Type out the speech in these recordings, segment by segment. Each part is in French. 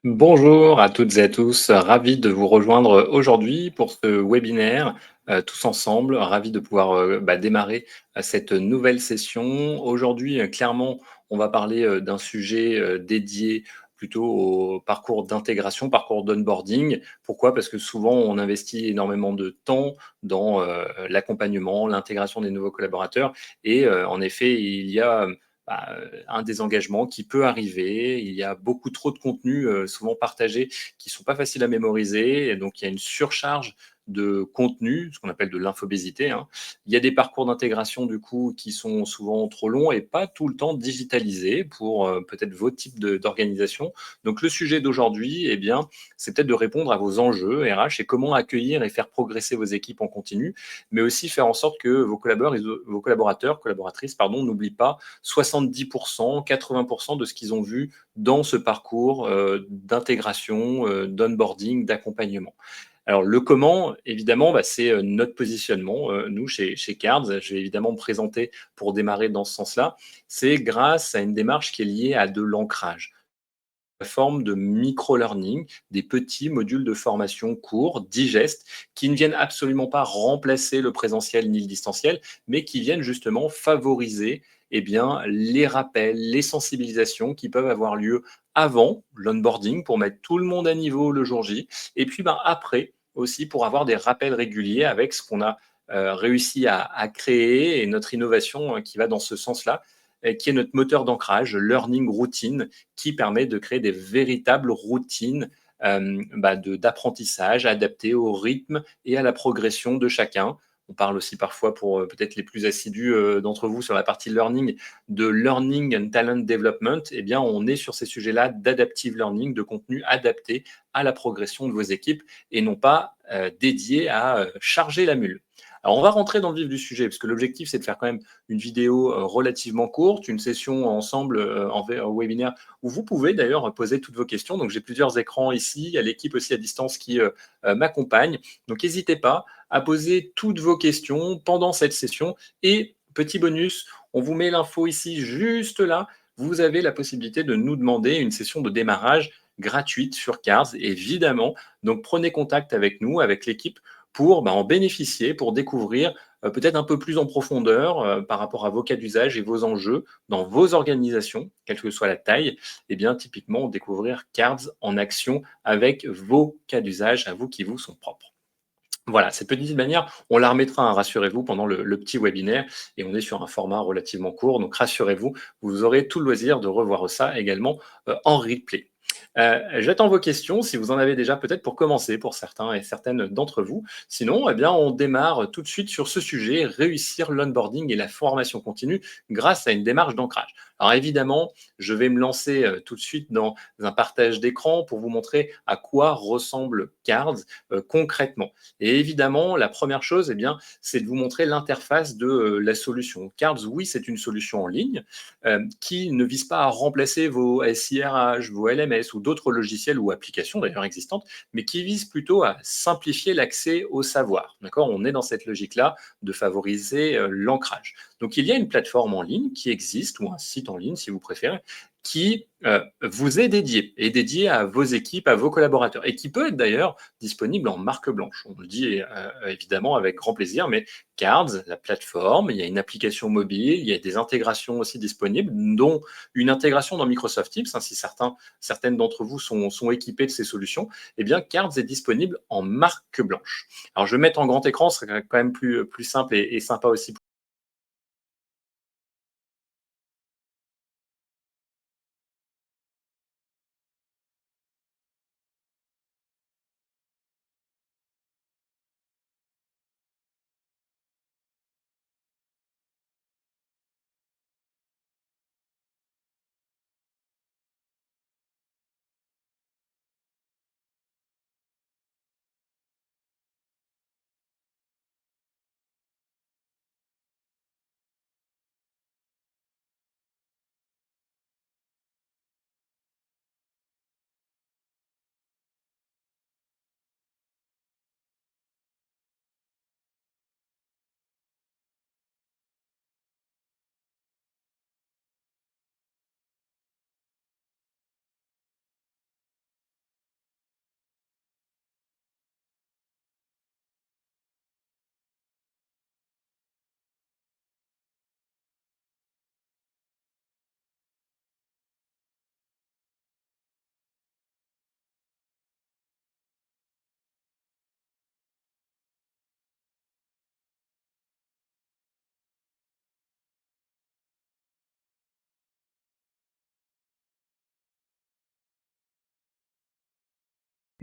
Bonjour à toutes et à tous, ravi de vous rejoindre aujourd'hui pour ce webinaire, tous ensemble, ravi de pouvoir démarrer cette nouvelle session. Aujourd'hui, clairement, on va parler d'un sujet dédié plutôt au parcours d'intégration, parcours d'onboarding. Pourquoi? Parce que souvent, on investit énormément de temps dans l'accompagnement, l'intégration des nouveaux collaborateurs. Et en effet, il y a un désengagement qui peut arriver. Il y a beaucoup trop de contenus souvent partagés qui sont pas faciles à mémoriser. Et donc, il y a une surcharge de contenu, ce qu'on appelle de l'infobésité, hein. Il y a des parcours d'intégration du coup qui sont souvent trop longs et pas tout le temps digitalisés pour peut-être vos types d'organisation. Donc le sujet d'aujourd'hui, eh bien, c'est peut-être de répondre à vos enjeux RH et comment accueillir et faire progresser vos équipes en continu, mais aussi faire en sorte que vos collaborateurs, collaboratrices, pardon, n'oublient pas 70%, 80% de ce qu'ils ont vu dans ce parcours d'intégration, d'onboarding, d'accompagnement. Alors le comment, évidemment, c'est notre positionnement. Nous, chez Cards, je vais évidemment me présenter pour démarrer dans ce sens-là. C'est grâce à une démarche qui est liée à de l'ancrage, forme de micro-learning, des petits modules de formation courts, digestes, qui ne viennent absolument pas remplacer le présentiel ni le distanciel, mais qui viennent justement favoriser les rappels, les sensibilisations qui peuvent avoir lieu avant l'onboarding pour mettre tout le monde à niveau le jour J, et puis après aussi pour avoir des rappels réguliers avec ce qu'on a réussi à créer et notre innovation qui va dans ce sens-là, qui est notre moteur d'ancrage, Learning Routine, qui permet de créer des véritables routines d'apprentissage adaptées au rythme et à la progression de chacun. On parle aussi parfois, pour peut-être les plus assidus d'entre vous sur la partie learning, de learning and talent development. Eh bien, on est sur ces sujets-là d'adaptive learning, de contenu adapté à la progression de vos équipes et non pas dédié à charger la mule. Alors, on va rentrer dans le vif du sujet, parce que l'objectif, c'est de faire quand même une vidéo relativement courte, une session ensemble en webinaire où vous pouvez d'ailleurs poser toutes vos questions. Donc, j'ai plusieurs écrans ici, il y a l'équipe aussi à distance qui m'accompagne. Donc, n'hésitez pas à poser toutes vos questions pendant cette session. Et petit bonus, on vous met l'info ici, juste là. Vous avez la possibilité de nous demander une session de démarrage gratuite sur Cards, évidemment. Donc, prenez contact avec nous, avec l'équipe, pour en bénéficier, pour découvrir peut-être un peu plus en profondeur par rapport à vos cas d'usage et vos enjeux dans vos organisations, quelle que soit la taille. Et bien typiquement découvrir Cards en action avec vos cas d'usage à vous qui vous sont propres. Voilà, cette petite manière, on la remettra, hein, rassurez-vous, pendant le petit webinaire, et on est sur un format relativement court, donc rassurez-vous, vous aurez tout le loisir de revoir ça également en replay. J'attends vos questions, si vous en avez déjà, peut-être pour commencer, pour certains et certaines d'entre vous. Sinon, eh bien, on démarre tout de suite sur ce sujet, réussir l'onboarding et la formation continue grâce à une démarche d'ancrage. Alors évidemment, je vais me lancer tout de suite dans un partage d'écran pour vous montrer à quoi ressemble Cards concrètement. Et évidemment, la première chose, eh bien, c'est de vous montrer l'interface de la solution. Cards, oui, c'est une solution en ligne qui ne vise pas à remplacer vos SIRH, vos LMS ou d'autres logiciels ou applications d'ailleurs existantes, mais qui vise plutôt à simplifier l'accès au savoir. D'accord? On est dans cette logique-là de favoriser l'ancrage. Donc, il y a une plateforme en ligne qui existe, ou un site en ligne si vous préférez, qui vous est dédié, et dédié à vos équipes, à vos collaborateurs, et qui peut être d'ailleurs disponible en marque blanche. On le dit évidemment avec grand plaisir, mais Cards, la plateforme, il y a une application mobile, il y a des intégrations aussi disponibles, dont une intégration dans Microsoft Teams, hein, si certaines d'entre vous sont équipés de ces solutions. Eh bien, Cards est disponible en marque blanche. Alors, je vais mettre en grand écran, ce serait quand même plus simple et sympa aussi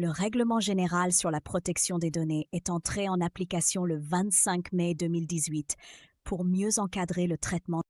Le règlement général sur la protection des données est entré en application le 25 mai 2018 pour mieux encadrer le traitement.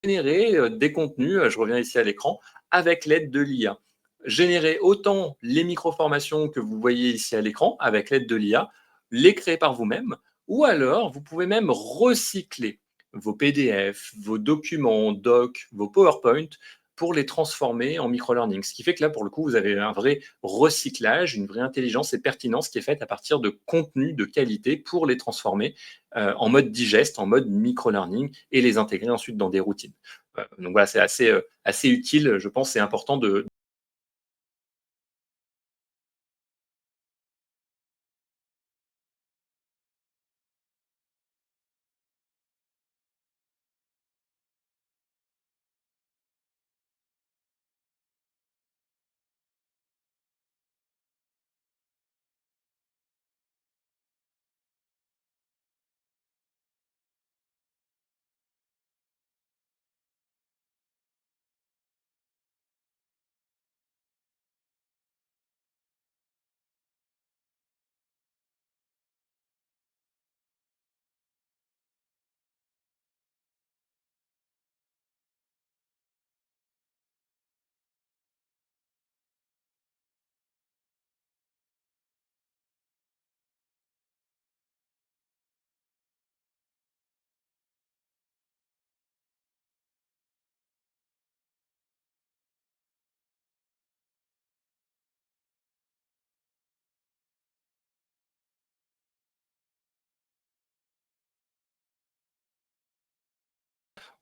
Générer des contenus, je reviens ici à l'écran, avec l'aide de l'IA. Générer autant les microformations que vous voyez ici à l'écran avec l'aide de l'IA, les créer par vous-même, ou alors vous pouvez même recycler vos PDF, vos documents, docs, vos PowerPoint pour les transformer en microlearning. Ce qui fait que là, pour le coup, vous avez un vrai recyclage, une vraie intelligence et pertinence qui est faite à partir de contenus de qualité pour les transformer en mode digeste, en mode microlearning et les intégrer ensuite dans des routines. Donc voilà, c'est assez utile, je pense, c'est important de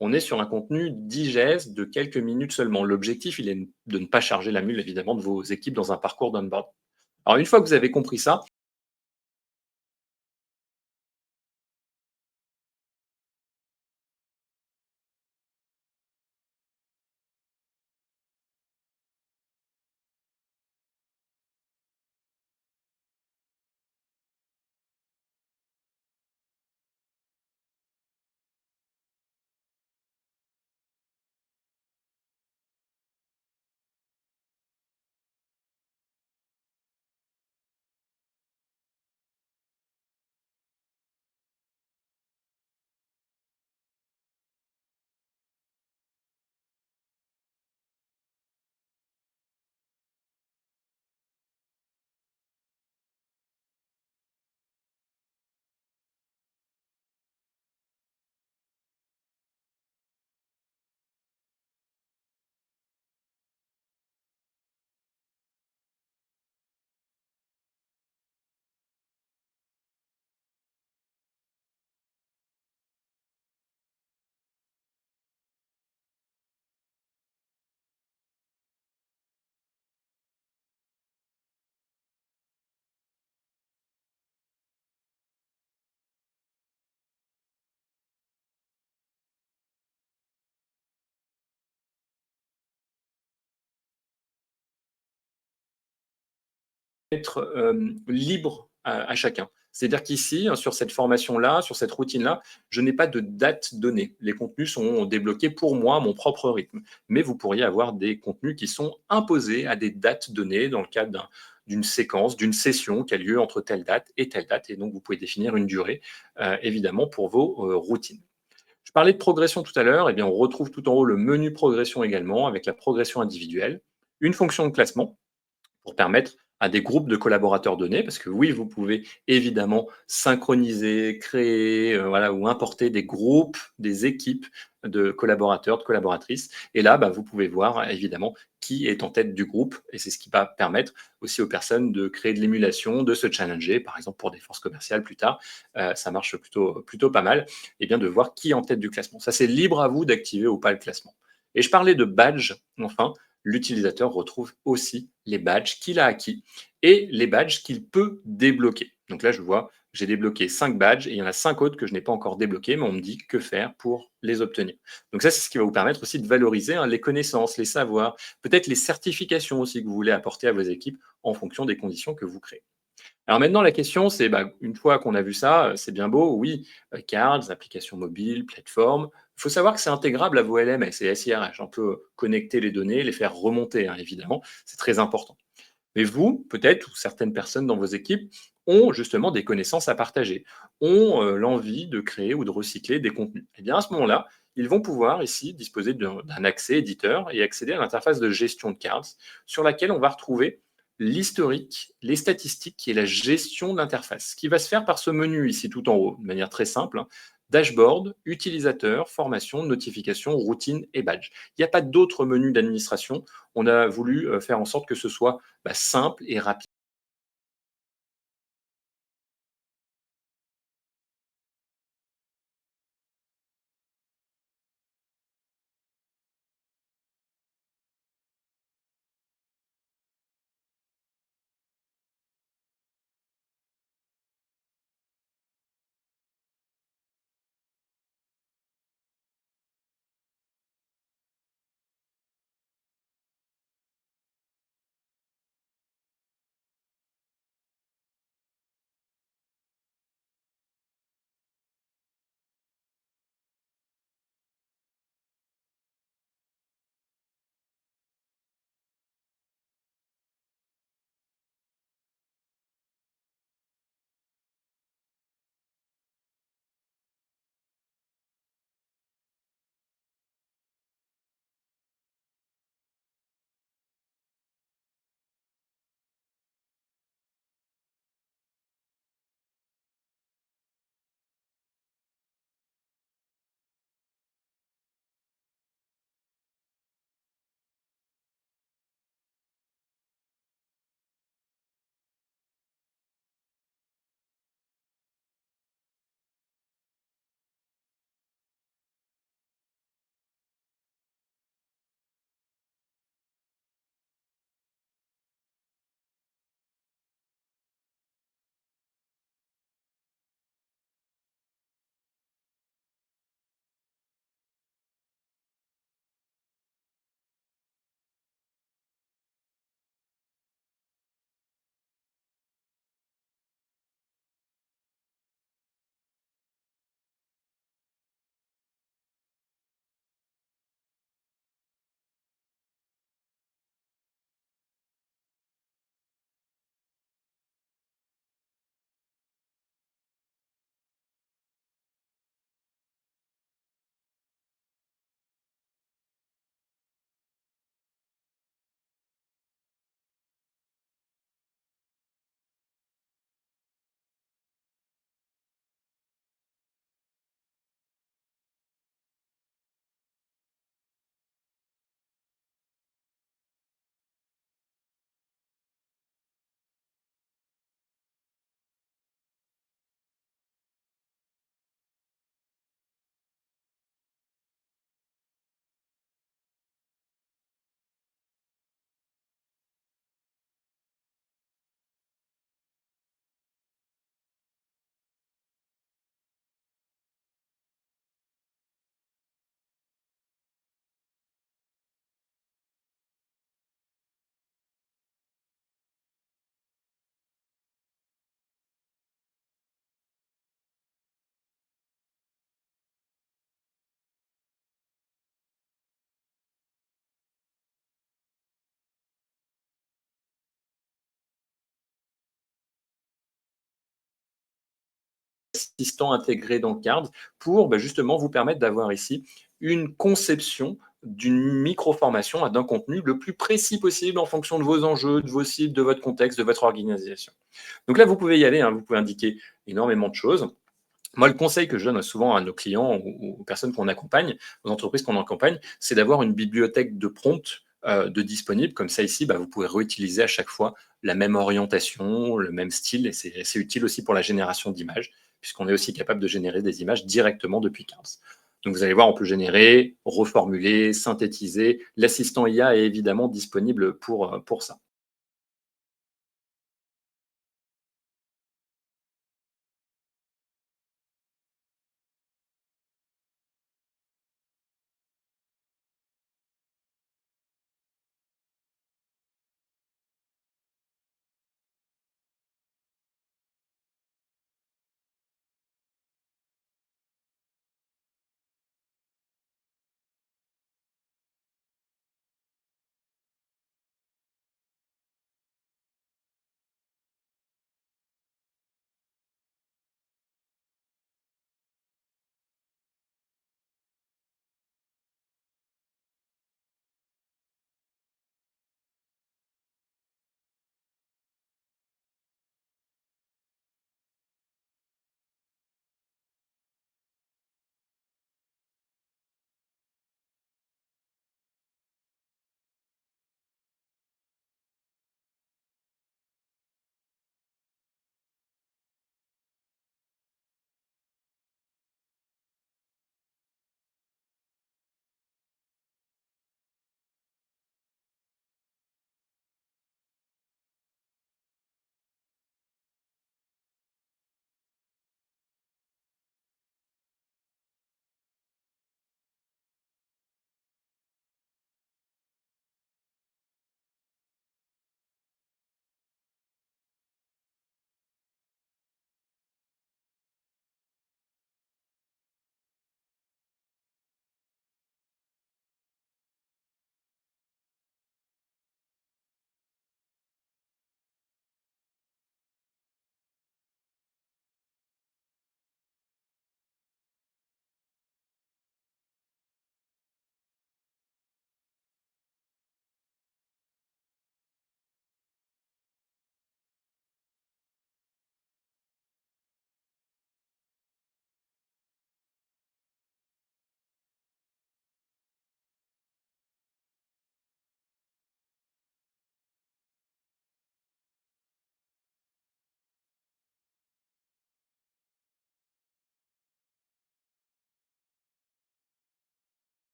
on est sur un contenu digeste de quelques minutes seulement. L'objectif, il est de ne pas charger la mule, évidemment, de vos équipes dans un parcours d'onboard. Alors, une fois que vous avez compris ça, être libre à chacun. C'est-à-dire qu'ici, hein, sur cette formation-là, sur cette routine-là, je n'ai pas de date donnée. Les contenus sont débloqués pour moi, à mon propre rythme. Mais vous pourriez avoir des contenus qui sont imposés à des dates données dans le cadre d'une séquence, d'une session qui a lieu entre telle date et telle date. Et donc, vous pouvez définir une durée, évidemment, pour vos routines. Je parlais de progression tout à l'heure. Eh bien, on retrouve tout en haut le menu progression également, avec la progression individuelle, une fonction de classement pour permettre à des groupes de collaborateurs donnés, parce que oui, vous pouvez évidemment synchroniser, créer, voilà, ou importer des groupes, des équipes de collaborateurs, de collaboratrices. Et là, bah, vous pouvez voir évidemment qui est en tête du groupe. Et c'est ce qui va permettre aussi aux personnes de créer de l'émulation, de se challenger, par exemple pour des forces commerciales plus tard. Ça marche plutôt pas mal. Et bien de voir qui est en tête du classement. Ça, c'est libre à vous d'activer ou pas le classement. Et je parlais de badge, enfin, l'utilisateur retrouve aussi les badges qu'il a acquis et les badges qu'il peut débloquer. Donc là, je vois, j'ai débloqué 5 badges et il y en a 5 autres que je n'ai pas encore débloqués, mais on me dit que faire pour les obtenir. Donc ça, c'est ce qui va vous permettre aussi de valoriser les connaissances, les savoirs, peut-être les certifications aussi que vous voulez apporter à vos équipes en fonction des conditions que vous créez. Alors maintenant, la question, c'est, bah, une fois qu'on a vu ça, c'est bien beau, oui, cards, applications mobiles, plateformes. Il faut savoir que c'est intégrable à vos LMS et SIRH. On peut connecter les données, les faire remonter, hein, évidemment, c'est très important. Mais vous, peut-être, ou certaines personnes dans vos équipes, ont justement des connaissances à partager, ont l'envie de créer ou de recycler des contenus. Et bien à ce moment-là, ils vont pouvoir ici disposer d'un accès éditeur et accéder à l'interface de gestion de cards sur laquelle on va retrouver l'historique, les statistiques et la gestion de l'interface. Ce qui va se faire par ce menu ici tout en haut, de manière très simple, hein. Dashboard, utilisateur, formation, notification, routine et badge. Il n'y a pas d'autre menu d'administration. On a voulu faire en sorte que ce soit simple et rapide. Assistant intégré dans Cards pour justement vous permettre d'avoir ici une conception d'une micro-formation, d'un contenu le plus précis possible en fonction de vos enjeux, de vos cibles, de votre contexte, de votre organisation. Donc là, vous pouvez y aller, hein, vous pouvez indiquer énormément de choses. Moi, le conseil que je donne souvent à nos clients ou aux personnes qu'on accompagne, aux entreprises qu'on accompagne, c'est d'avoir une bibliothèque de prompts de disponible. Comme ça, ici, vous pouvez réutiliser à chaque fois la même orientation, le même style. Et c'est utile aussi pour la génération d'images, puisqu'on est aussi capable de générer des images directement depuis Cards. Donc, vous allez voir, on peut générer, reformuler, synthétiser. L'assistant IA est évidemment disponible pour ça.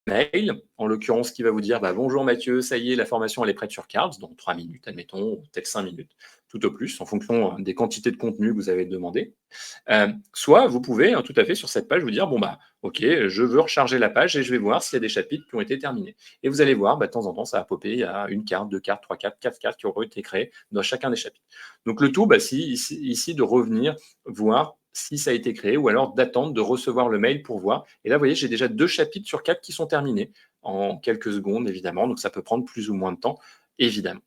mail, en l'occurrence, qui va vous dire bah, bonjour Mathieu, ça y est, la formation elle est prête sur Cards, dans 3 minutes, admettons, ou peut-être 5 minutes, tout au plus, en fonction des quantités de contenu que vous avez demandé. Soit vous pouvez tout à fait sur cette page vous dire bon bah ok, je veux recharger la page et je vais voir s'il y a des chapitres qui ont été terminés. Et vous allez voir, bah, de temps en temps, ça va popper, il y a une carte, deux cartes, trois cartes, quatre cartes qui auront été créées dans chacun des chapitres. Donc le tout, bah, ici de revenir voir si ça a été créé ou alors d'attendre de recevoir le mail pour voir. Et là, vous voyez, j'ai déjà 2 chapitres sur 4 qui sont terminés en quelques secondes, évidemment. Donc ça peut prendre plus ou moins de temps, évidemment.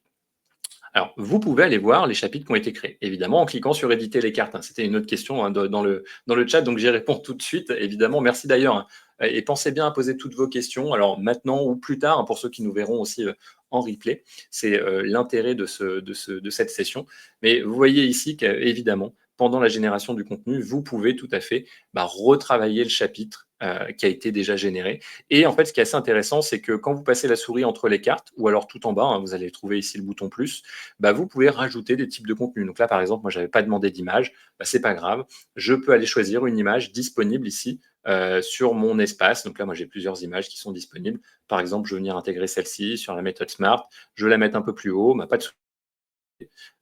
Alors, vous pouvez aller voir les chapitres qui ont été créés, évidemment, en cliquant sur éditer les cartes. C'était une autre question dans le chat, donc j'y réponds tout de suite, évidemment. Merci d'ailleurs. Et pensez bien à poser toutes vos questions, alors maintenant ou plus tard, pour ceux qui nous verront aussi en replay. C'est l'intérêt de cette session. Mais vous voyez ici qu'évidemment, pendant la génération du contenu, vous pouvez tout à fait retravailler le chapitre qui a été déjà généré. Et en fait, ce qui est assez intéressant, c'est que quand vous passez la souris entre les cartes, ou alors tout en bas, vous allez trouver ici le bouton plus, vous pouvez rajouter des types de contenus. Donc là, par exemple, moi, je n'avais pas demandé d'image, c'est pas grave. Je peux aller choisir une image disponible ici sur mon espace. Donc là, moi, j'ai plusieurs images qui sont disponibles. Par exemple, je vais venir intégrer celle-ci sur la méthode Smart. Je vais la mettre un peu plus haut, pas de souci.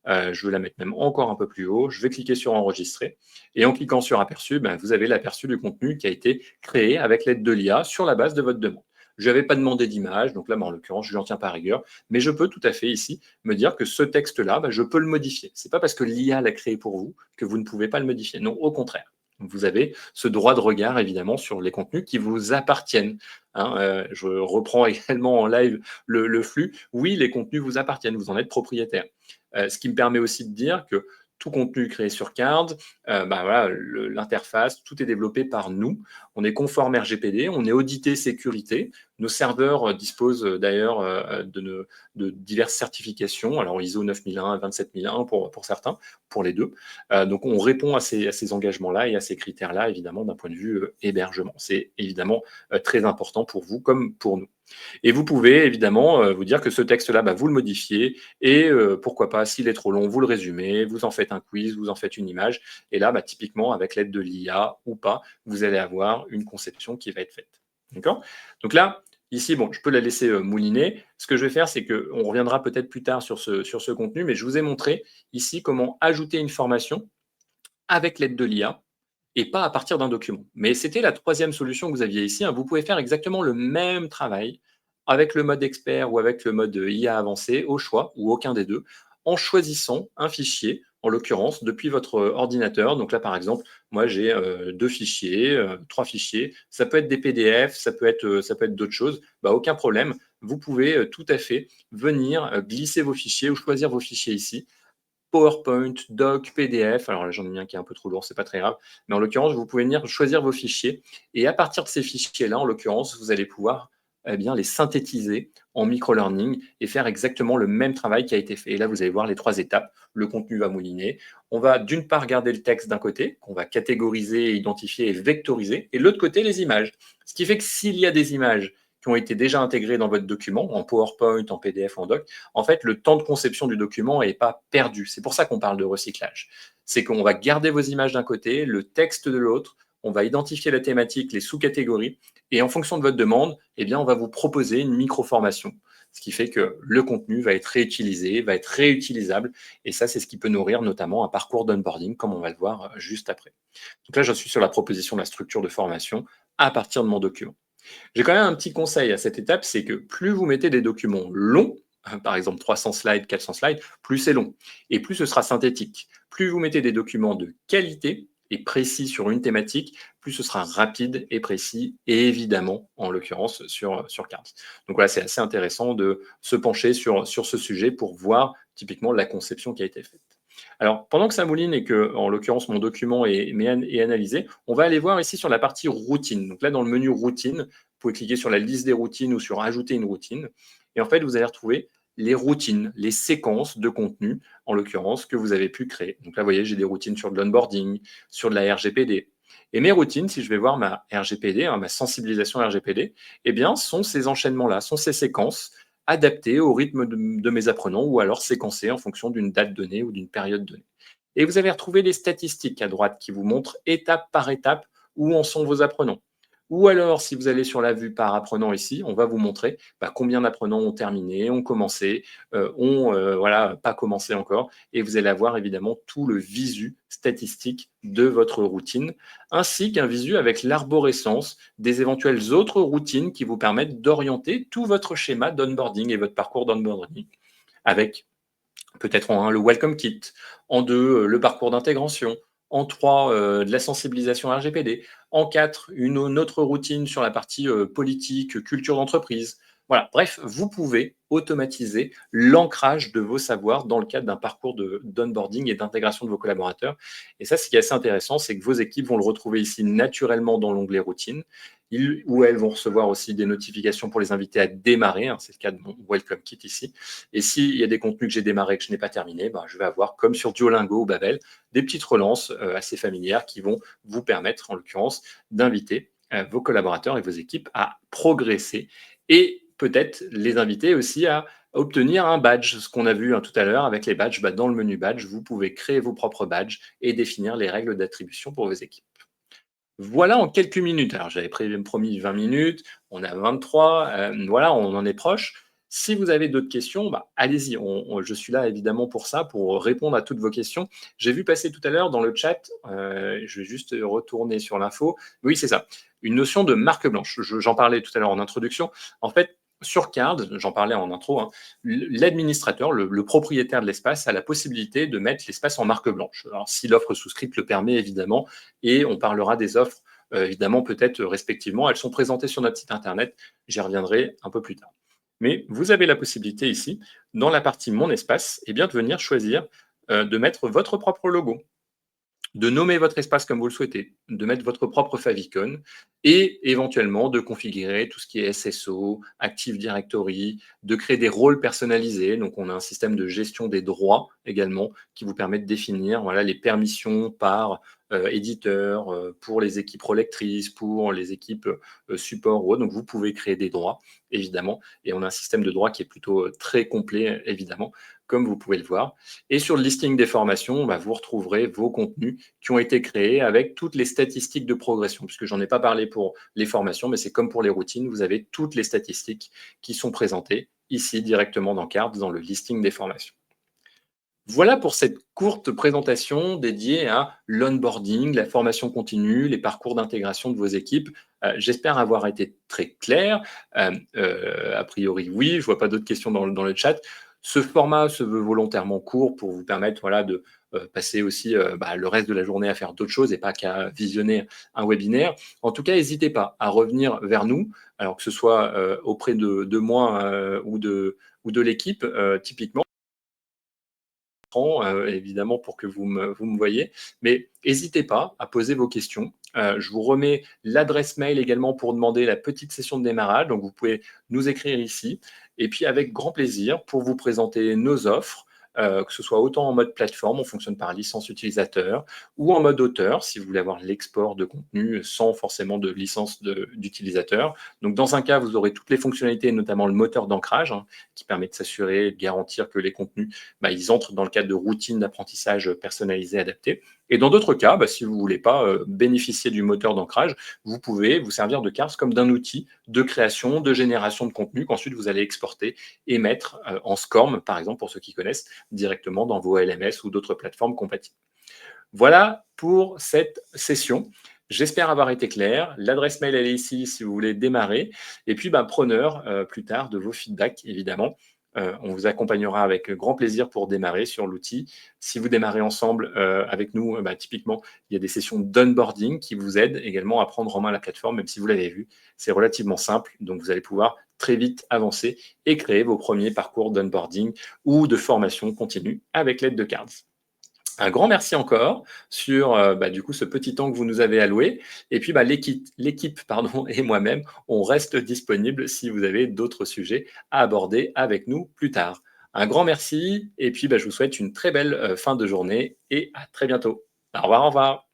Je vais la mettre même encore un peu plus haut. Je vais cliquer sur enregistrer. Et en cliquant sur aperçu, vous avez l'aperçu du contenu qui a été créé avec l'aide de l'IA sur la base de votre demande. Je n'avais pas demandé d'image, donc là, en l'occurrence, je n'en tiens pas à rigueur, mais je peux tout à fait ici me dire que ce texte-là, je peux le modifier. Ce n'est pas parce que l'IA l'a créé pour vous que vous ne pouvez pas le modifier. Non, au contraire. Vous avez ce droit de regard, évidemment, sur les contenus qui vous appartiennent. Je reprends également en live le flux. Oui, les contenus vous appartiennent, vous en êtes propriétaire. Ce qui me permet aussi de dire que tout contenu créé sur Cards, voilà, l'interface, tout est développé par nous. On est conforme RGPD, on est audité sécurité. Nos serveurs disposent d'ailleurs de diverses certifications, alors ISO 9001, 27001 pour certains, pour les deux. Donc on répond à ces engagements-là et à ces critères-là, évidemment, d'un point de vue hébergement. C'est évidemment très important pour vous comme pour nous. Et vous pouvez évidemment vous dire que ce texte-là, vous le modifiez et pourquoi pas, s'il est trop long, vous le résumez, vous en faites un quiz, vous en faites une image. Et là, typiquement, avec l'aide de l'IA ou pas, vous allez avoir une conception qui va être faite. D'accord? Donc là, ici, je peux la laisser mouliner. Ce que je vais faire, c'est qu'on reviendra peut-être plus tard sur ce contenu, mais je vous ai montré ici comment ajouter une formation avec l'aide de l'IA et pas à partir d'un document. Mais c'était la troisième solution que vous aviez ici. Vous pouvez faire exactement le même travail avec le mode expert ou avec le mode IA avancé, au choix, ou aucun des deux, en choisissant un fichier, en l'occurrence, depuis votre ordinateur. Donc là, par exemple, moi, j'ai 2 fichiers, 3 fichiers. Ça peut être des PDF, ça peut être d'autres choses. Aucun problème. Vous pouvez tout à fait venir glisser vos fichiers ou choisir vos fichiers ici. PowerPoint, Doc, PDF. Alors là, j'en ai mis un qui est un peu trop lourd, c'est pas très grave. Mais en l'occurrence, vous pouvez venir choisir vos fichiers. Et à partir de ces fichiers-là, en l'occurrence, vous allez pouvoir les synthétiser en micro-learning et faire exactement le même travail qui a été fait. Et là, vous allez voir les 3 étapes. Le contenu va mouliner. On va d'une part garder le texte d'un côté, qu'on va catégoriser, identifier et vectoriser. Et de l'autre côté, les images. Ce qui fait que s'il y a des images qui ont été déjà intégrées dans votre document, en PowerPoint, en PDF, en doc, en fait, le temps de conception du document n'est pas perdu. C'est pour ça qu'on parle de recyclage. C'est qu'on va garder vos images d'un côté, le texte de l'autre, on va identifier la thématique, les sous-catégories, et en fonction de votre demande, on va vous proposer une micro-formation. Ce qui fait que le contenu va être réutilisé, va être réutilisable, et ça, c'est ce qui peut nourrir notamment un parcours d'onboarding, comme on va le voir juste après. Donc là, je suis sur la proposition de la structure de formation à partir de mon document. J'ai quand même un petit conseil à cette étape, c'est que plus vous mettez des documents longs, par exemple 300 slides, 400 slides, plus c'est long et plus ce sera synthétique. Plus vous mettez des documents de qualité et précis sur une thématique, plus ce sera rapide et précis, et évidemment, en l'occurrence, sur Cards. Donc voilà, c'est assez intéressant de se pencher sur ce sujet pour voir typiquement la conception qui a été faite. Alors, pendant que ça mouline et que, en l'occurrence, mon document est analysé, on va aller voir ici sur la partie routine. Donc là, dans le menu routine, vous pouvez cliquer sur la liste des routines ou sur ajouter une routine. Et en fait, vous allez retrouver les routines, les séquences de contenu, en l'occurrence, que vous avez pu créer. Donc là, vous voyez, j'ai des routines sur de l'onboarding, sur de la RGPD. Et mes routines, si je vais voir ma RGPD, ma sensibilisation RGPD, sont ces enchaînements-là, sont ces séquences adaptées au rythme de mes apprenants ou alors séquencées en fonction d'une date donnée ou d'une période donnée. Et vous allez retrouver les statistiques à droite qui vous montrent étape par étape où en sont vos apprenants. Ou alors, si vous allez sur la vue par apprenant ici, on va vous montrer combien d'apprenants ont terminé, ont commencé, ont voilà, pas commencé encore. Et vous allez avoir évidemment tout le visu statistique de votre routine, ainsi qu'un visu avec l'arborescence des éventuelles autres routines qui vous permettent d'orienter tout votre schéma d'onboarding et votre parcours d'onboarding avec peut-être en 1 le welcome kit, en 2 le parcours d'intégration, en 3 de la sensibilisation RGPD, en 4 une autre routine sur la partie politique, culture d'entreprise. Voilà, bref, vous pouvez automatiser l'ancrage de vos savoirs dans le cadre d'un parcours d'onboarding et d'intégration de vos collaborateurs. Et ça, ce qui est assez intéressant, c'est que vos équipes vont le retrouver ici naturellement dans l'onglet routine. Ils ou elles vont recevoir aussi des notifications pour les inviter à démarrer. Hein, c'est le cas de mon Welcome Kit ici. Et s'il y a des contenus que j'ai démarrés que je n'ai pas terminés, je vais avoir, comme sur Duolingo ou Babel, des petites relances assez familières qui vont vous permettre, en l'occurrence, d'inviter vos collaborateurs et vos équipes à progresser et peut-être les inviter aussi à obtenir un badge, ce qu'on a vu tout à l'heure avec les badges. Dans le menu badge, vous pouvez créer vos propres badges et définir les règles d'attribution pour vos équipes. Voilà en quelques minutes. Alors, j'avais promis 20 minutes, on est à 23, voilà, on en est proche. Si vous avez d'autres questions, allez-y. Je suis là évidemment pour ça, pour répondre à toutes vos questions. J'ai vu passer tout à l'heure dans le chat, je vais juste retourner sur l'info. Oui, c'est ça, une notion de marque blanche. J'en parlais tout à l'heure en introduction. En fait, sur Cards, j'en parlais en intro, hein, l'administrateur, le propriétaire de l'espace, a la possibilité de mettre l'espace en marque blanche. Alors, si l'offre souscrite le permet, évidemment, et on parlera des offres, évidemment, peut-être respectivement. Elles sont présentées sur notre site internet. J'y reviendrai un peu plus tard. Mais vous avez la possibilité ici, dans la partie Mon espace, de venir choisir de mettre votre propre logo, de nommer votre espace comme vous le souhaitez, de mettre votre propre favicon et éventuellement de configurer tout ce qui est SSO, Active Directory, de créer des rôles personnalisés. Donc, on a un système de gestion des droits également qui vous permet de définir les permissions par éditeur, pour les équipes relectrices, pour les équipes support ou autre. Donc, vous pouvez créer des droits, évidemment, et on a un système de droits qui est plutôt très complet, évidemment, comme vous pouvez le voir. Et sur le listing des formations, vous retrouverez vos contenus qui ont été créés avec toutes les statistiques de progression, puisque j'en ai pas parlé pour les formations, mais c'est comme pour les routines, vous avez toutes les statistiques qui sont présentées ici directement dans Cards, dans le listing des formations. Voilà pour cette courte présentation dédiée à l'onboarding, la formation continue, les parcours d'intégration de vos équipes. J'espère avoir été très clair. A priori, oui, je ne vois pas d'autres questions dans le chat. Ce format se veut volontairement court pour vous permettre de passer aussi le reste de la journée à faire d'autres choses et pas qu'à visionner un webinaire. En tout cas, n'hésitez pas à revenir vers nous, alors que ce soit auprès de moi ou de l'équipe, typiquement. Évidemment pour que vous me voyez, mais n'hésitez pas à poser vos questions. Je vous remets l'adresse mail également pour demander la petite session de démarrage, donc vous pouvez nous écrire ici, et puis avec grand plaisir pour vous présenter nos offres, que ce soit autant en mode plateforme, on fonctionne par licence utilisateur, ou en mode auteur, si vous voulez avoir l'export de contenu sans forcément de licence d'utilisateur. Donc dans un cas, vous aurez toutes les fonctionnalités, notamment le moteur d'ancrage, qui permet de s'assurer, de garantir que les contenus ils entrent dans le cadre de routines d'apprentissage personnalisées adaptées. Et dans d'autres cas, si vous ne voulez pas bénéficier du moteur d'ancrage, vous pouvez vous servir de Cards comme d'un outil de création, de génération de contenu qu'ensuite vous allez exporter et mettre en SCORM, par exemple, pour ceux qui connaissent, directement dans vos LMS ou d'autres plateformes compatibles. Voilà pour cette session. J'espère avoir été clair. L'adresse mail, elle est ici si vous voulez démarrer. Et puis, preneur plus tard de vos feedbacks, évidemment. On vous accompagnera avec grand plaisir pour démarrer sur l'outil. Si vous démarrez ensemble avec nous, typiquement, il y a des sessions d'onboarding qui vous aident également à prendre en main la plateforme, même si vous l'avez vu, c'est relativement simple. Donc, vous allez pouvoir très vite avancer et créer vos premiers parcours d'onboarding ou de formation continue avec l'aide de Cards. Un grand merci encore sur du coup ce petit temps que vous nous avez alloué. Et puis l'équipe et moi-même, on reste disponible si vous avez d'autres sujets à aborder avec nous plus tard. Un grand merci et puis je vous souhaite une très belle fin de journée et à très bientôt. Au revoir, au revoir.